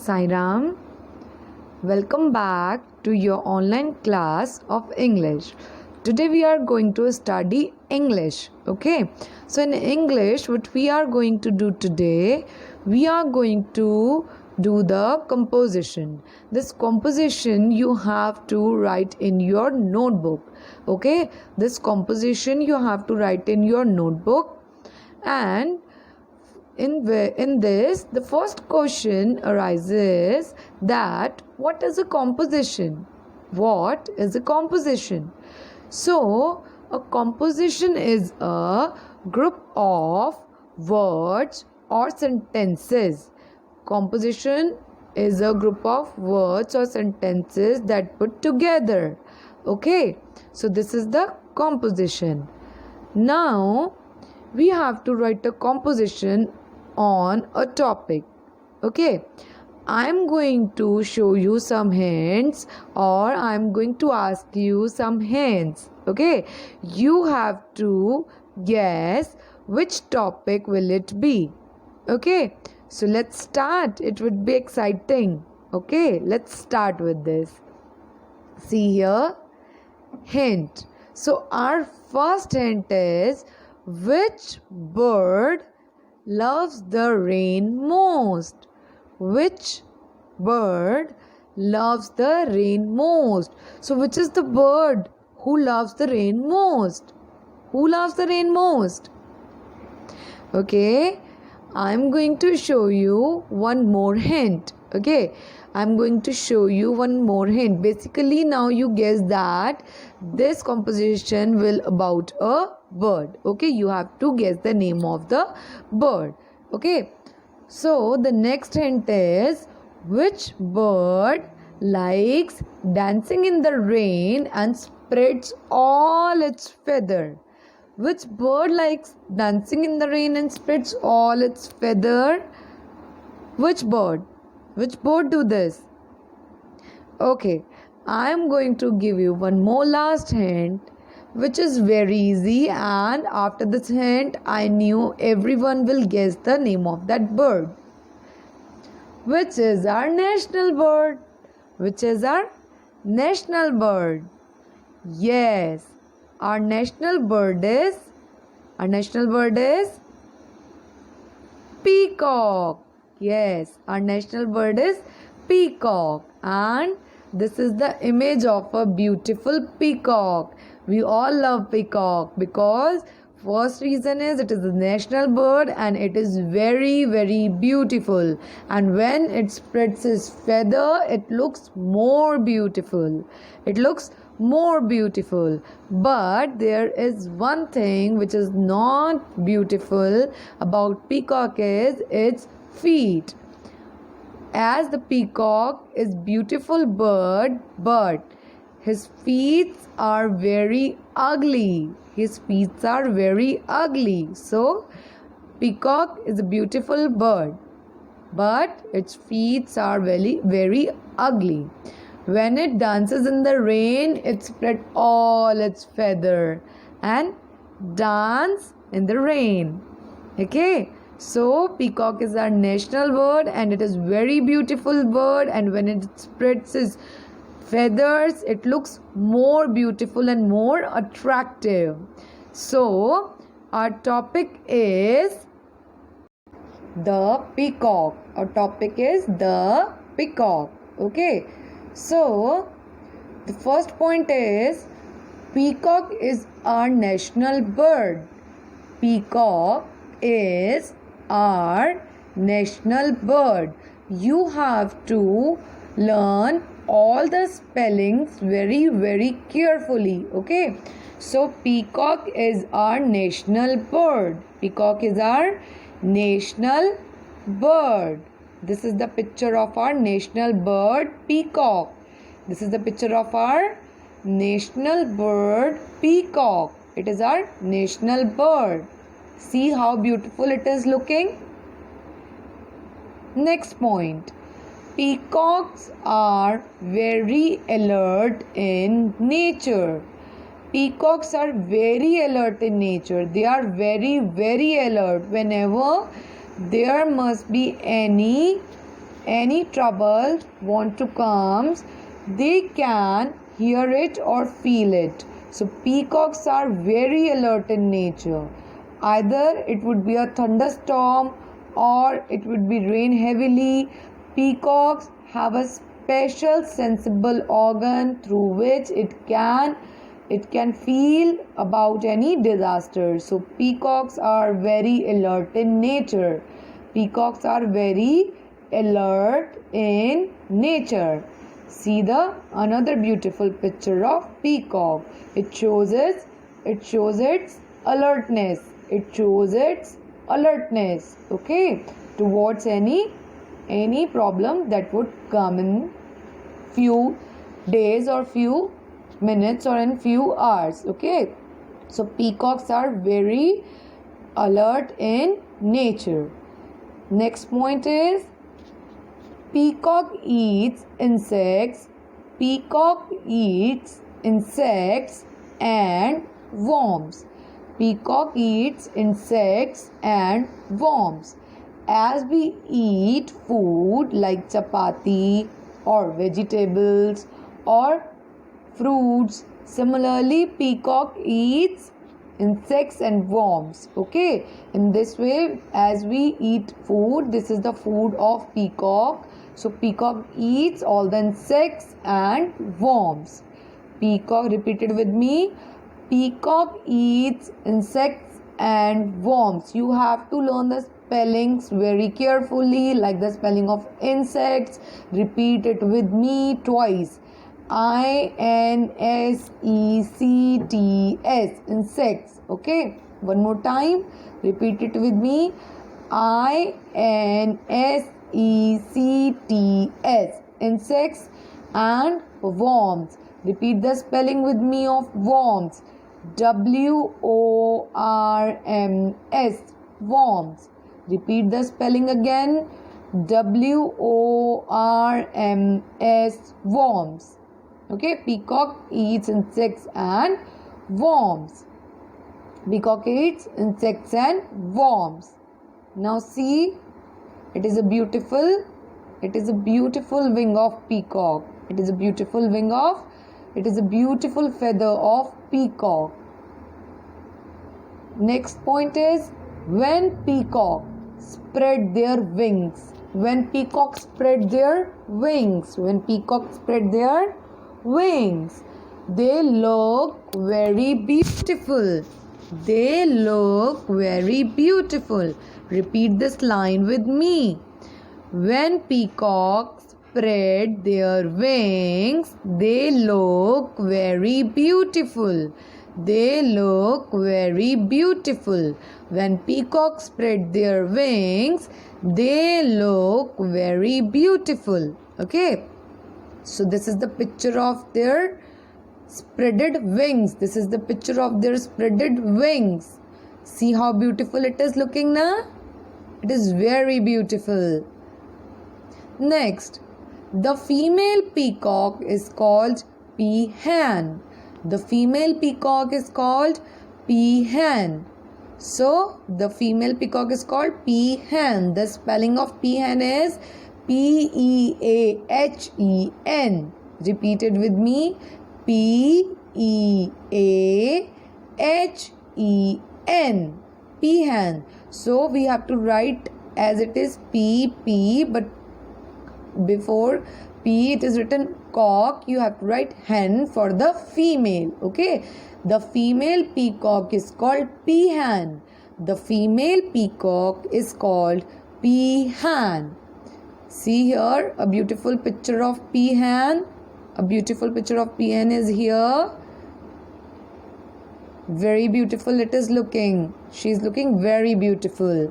Sairam. Welcome back to your online class of English. Today we are going to study English. Okay, so in English, what we are going to do today, we are going to do the composition. This composition you have to write in your notebook. Okay, this composition you have to write in your notebook, and in this the first question arises that what is a composition? What is a composition? So a composition is a group of words or sentences. Composition is a group of words or sentences that put together. Okay, so this is the composition. Now we have to write a composition on a topic. Okay, I'm going to show you some hints, or I'm going to ask you some hints. Okay, you have to guess which topic will it be. Okay, so let's start. It would be exciting. Okay, let's start with this. See here, hint. So our first hint is, which bird loves the rain most? Which bird loves the rain most? So which is the bird who loves the rain most? Who loves the rain most? Okay, I'm going to show you one more hint. Okay, I'm going to show you one more hint. Basically, now you guess that this composition will about a bird. Okay, you have to guess the name of the bird. Okay, so the next hint is, which bird likes dancing in the rain and spreads all its feather? Which bird likes dancing in the rain and spreads all its feather? Which bird? Which bird do this? Okay, I am going to give you one more last hint, which is very easy, and after this hint I knew everyone will guess the name of that bird. Which is our national bird? Which is our national bird? Yes, our national bird is peacock. Yes, our national bird is peacock, and this is the image of a beautiful peacock. We all love peacock because first reason is it is a national bird and it is very, very beautiful, and when it spreads its feather it looks more beautiful. But there is one thing which is not beautiful about peacock is its feet. As the peacock is beautiful bird, but his feet are very ugly. So peacock is a beautiful bird, but its feet are very, very ugly. When it dances in the rain, it spread all its feather and dance in the rain. Okay, so peacock is our national bird and it is very beautiful bird, and when it spreads its feathers it looks more beautiful and more attractive. So our topic is the peacock. Okay, so the first point is, peacock is our national bird. Peacock is our national bird. You have to learn all the spellings very, very carefully. Okay, so peacock is our national bird. This is the picture of our national bird peacock. It is our national bird. See how beautiful it is looking. Next point, peacocks are very alert in nature. They are very, very alert. Whenever there must be any any trouble want to comes, they can hear it or feel it. So peacocks are very alert in nature. Either it would be a thunderstorm or it would be rain heavily. Peacocks have a special sensible organ through which it can feel about any disaster. So peacocks are very alert in nature. Peacocks are very alert in nature. See the another beautiful picture of peacock. It shows its alertness. It shows its alertness. Okay, towards any problem that would come in few days or few minutes or in few hours. Okay, so peacocks are very alert in nature. Next point is peacock eats insects. Peacock eats insects and worms. Peacock eats insects and worms. As we eat food like chapati or vegetables or fruits, similarly peacock eats insects and worms. Okay, in this way, as we eat food, this is the food of peacock. So peacock eats all the insects and worms. Peacock, repeated with me, peacock eats insects and worms. You have to learn the spellings very carefully, like the spelling of insects. Repeat it with me twice. insects, insects. Okay, one more time, repeat it with me. insects, insects and worms. Repeat the spelling with me of worms. worms, worms. Repeat the spelling again. worms, worms. Okay, peacock eats insects and worms. Peacock eats insects and worms. Now see, it is a beautiful wing of peacock. It is a beautiful feather of peacock. Next point is when peacock spread their wings. When peacock spread their wings. They look very beautiful. Repeat this line with me. When peacocks spread their wings, they look very beautiful. When peacocks spread their wings, they look very beautiful. Okay, so this is the picture of their spreaded wings. See how beautiful it is looking now? It is very beautiful. Next, the female peacock is called peahen. So, the female peacock is called peahen. The spelling of peahen is Peahen. Repeat it with me. Peahen. Peahen. So, we have to write as it is PP, but before P it is written cock. You have to write hen for the female. Okay, the female peacock is called peahen. See here, a beautiful picture of peahen. Is here. Very beautiful it is looking. She is looking very beautiful.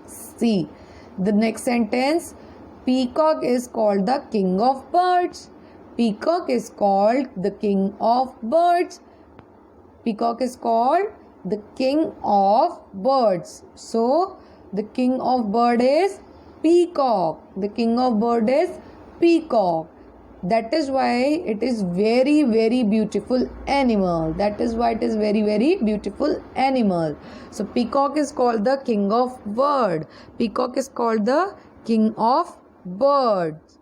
See the next sentence. Peacock is called the king of birds. Peacock is called the king of birds. So the king of bird is peacock. That is why it is very, very beautiful animal. So peacock is called the king of bird. birds.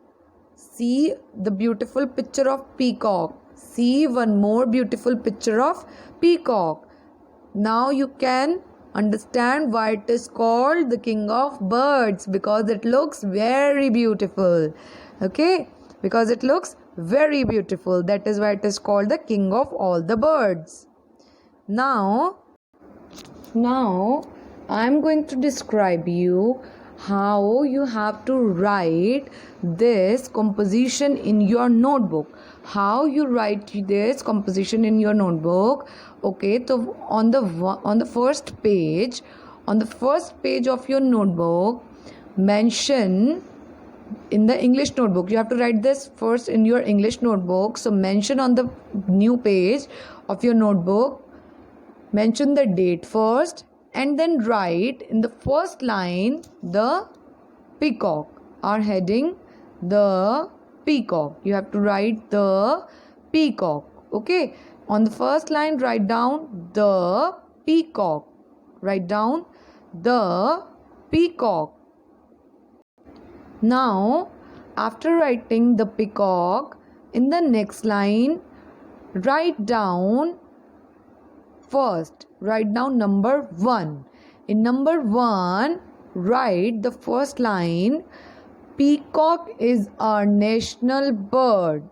See the beautiful picture of peacock. See one more beautiful picture of peacock. Now you can understand why it is called the king of birds, because it looks very beautiful. Okay, because it looks very beautiful. That is why it is called the king of all the birds. Now I am going to describe you how you have to write this composition in your notebook. How you write this composition in your notebook. Okay, so on the first page of your notebook, mention in the English notebook. You have to write this first in your English notebook. So mention on the new page of your notebook, mention the date first, and then write in the first line the peacock. Our heading, the peacock. You have to write the peacock. Okay, on the first line write down the peacock. Write down the peacock. Now after writing the peacock, in the next line write down number 1. In number 1, write the first line, peacock is our national bird.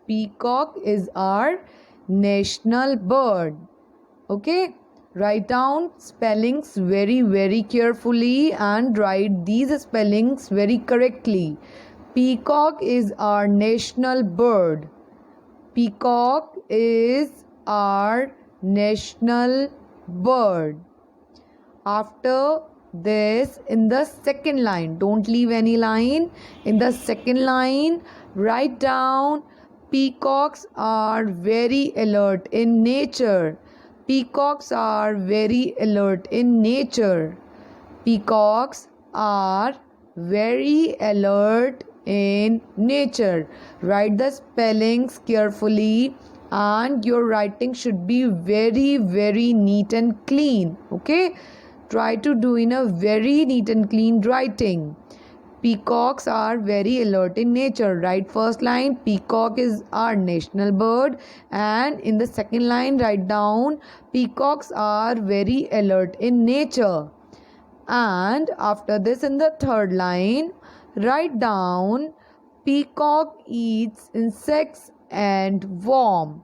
Peacock is our national bird. Okay, write down spellings very carefully and write these spellings very correctly. Peacock is our national bird. Peacock is our national bird. After this, in the second line, don't leave any line. In the second line, write down, peacocks are very alert in nature. Peacocks are very alert in nature. Peacocks are very alert in nature. Write the spellings carefully, and your writing should be very neat and clean. Okay, try to do in a very neat and clean writing. Peacocks are very alert in nature. Write first line, peacock is our national bird, and in the second line write down, peacocks are very alert in nature. And after this, in the third line, write down, peacock eats insects and worms.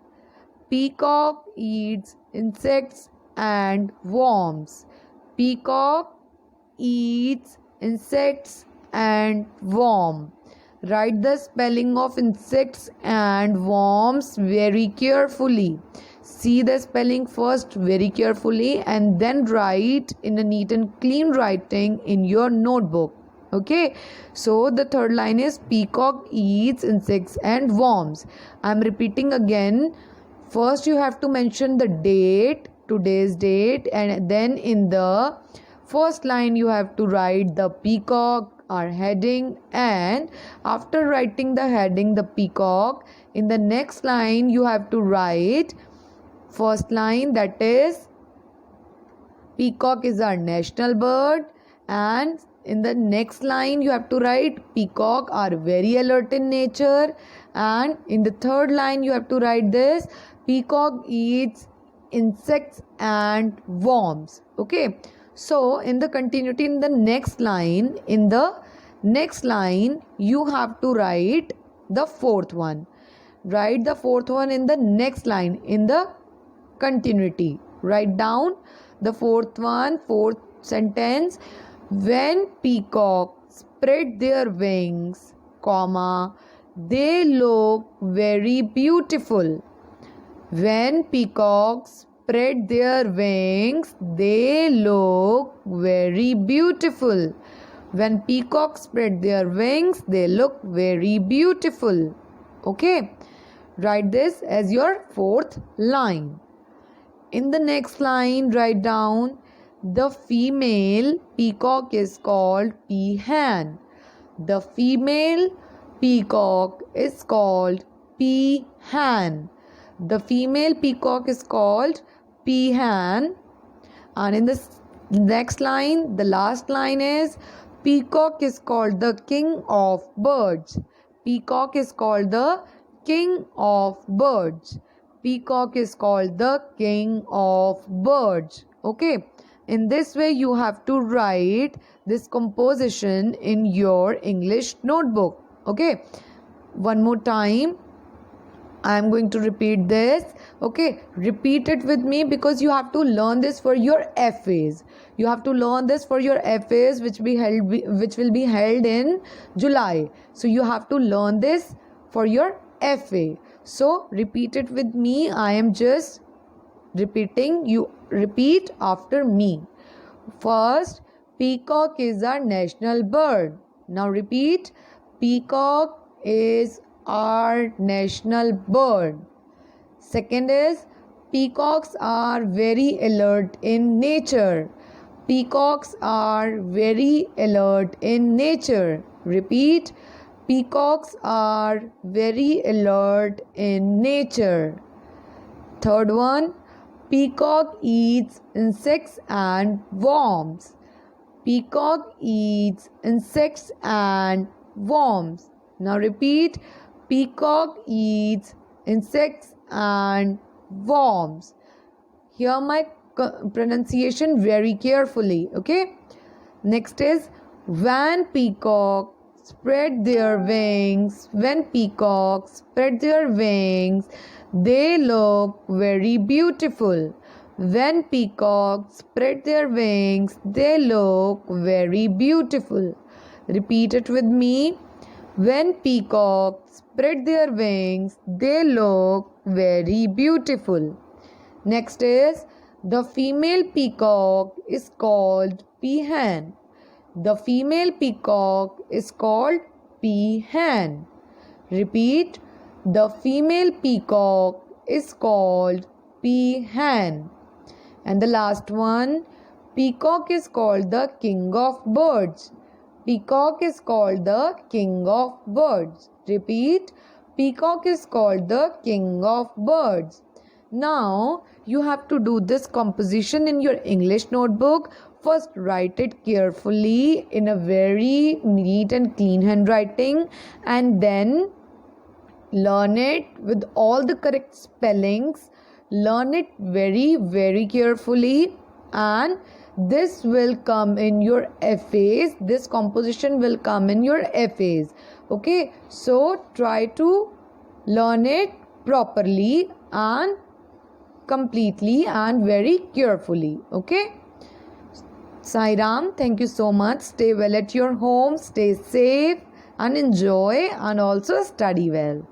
Peacock eats insects and worms. Peacock eats insects and worm. Write the spelling of insects and worms very carefully. See the spelling first very carefully and then write in a neat and clean writing in your notebook. Okay, so the third line is, peacock eats insects and worms. I am repeating again. First you have to mention the date, today's date, and then in the first line you have to write the peacock, our heading, and after writing the heading, the peacock, in the next line you have to write first line, that is, peacock is our national bird, and in the next line you have to write, peacock are very alert in nature, and in the third line you have to write this, peacock eats insects and worms. Okay, so in the continuity, in the next line you have to write the fourth one. Write the fourth one in the next line in the continuity. Write down the fourth sentence. When peacocks spread their wings, comma, they look very beautiful. When peacocks spread their wings, they look very beautiful. When peacocks spread their wings, they look very beautiful. Okay, write this as your fourth line. In the next line, write down, the female peacock is called peahen. The female peacock is called peahen. The female peacock is called peahen. And in the next line, the last line is, Peacock is called the king of birds. Peacock is called the king of birds. Peacock is called the king of birds. Okay. In this way, you have to write this composition in your English notebook. Okay. One more time. I am going to repeat this. Okay, repeat it with me because you have to learn this for your FAs. You have to learn this for your FAs which will be held in July. So you have to learn this for your FA. So repeat it with me. I am just repeating. You repeat after me. First, peacock is our national bird. Now repeat. Peacock is our national bird. Second is, peacocks are very alert in nature. Peacocks are very alert in nature. Repeat. Peacocks are very alert in nature. Third one, peacock eats insects and worms. Peacock eats insects and worms. Now repeat. Peacock eats insects and worms. Hear my pronunciation very carefully. Okay. Next is, when peacocks spread their wings, they look very beautiful. When peacocks spread their wings, they look very beautiful. Repeat it with me. When peacocks spread their wings, they look very beautiful. Next is, the female peacock is called peahen. The female peacock is called peahen. Repeat. The female peacock is called peahen. And the last one, peacock is called the king of birds. Peacock is called the king of birds. Repeat. Peacock is called the king of birds. Now, you have to do this composition in your English notebook. First, write it carefully in a very neat and clean handwriting, and then learn it with all the correct spellings. Learn it very, very carefully, and this will come in your FAs. This composition will come in your FAs. Okay, so try to learn it properly and completely and very carefully. Okay. Sai Ram, thank you so much. Stay well at your home, stay safe and enjoy, and also study well.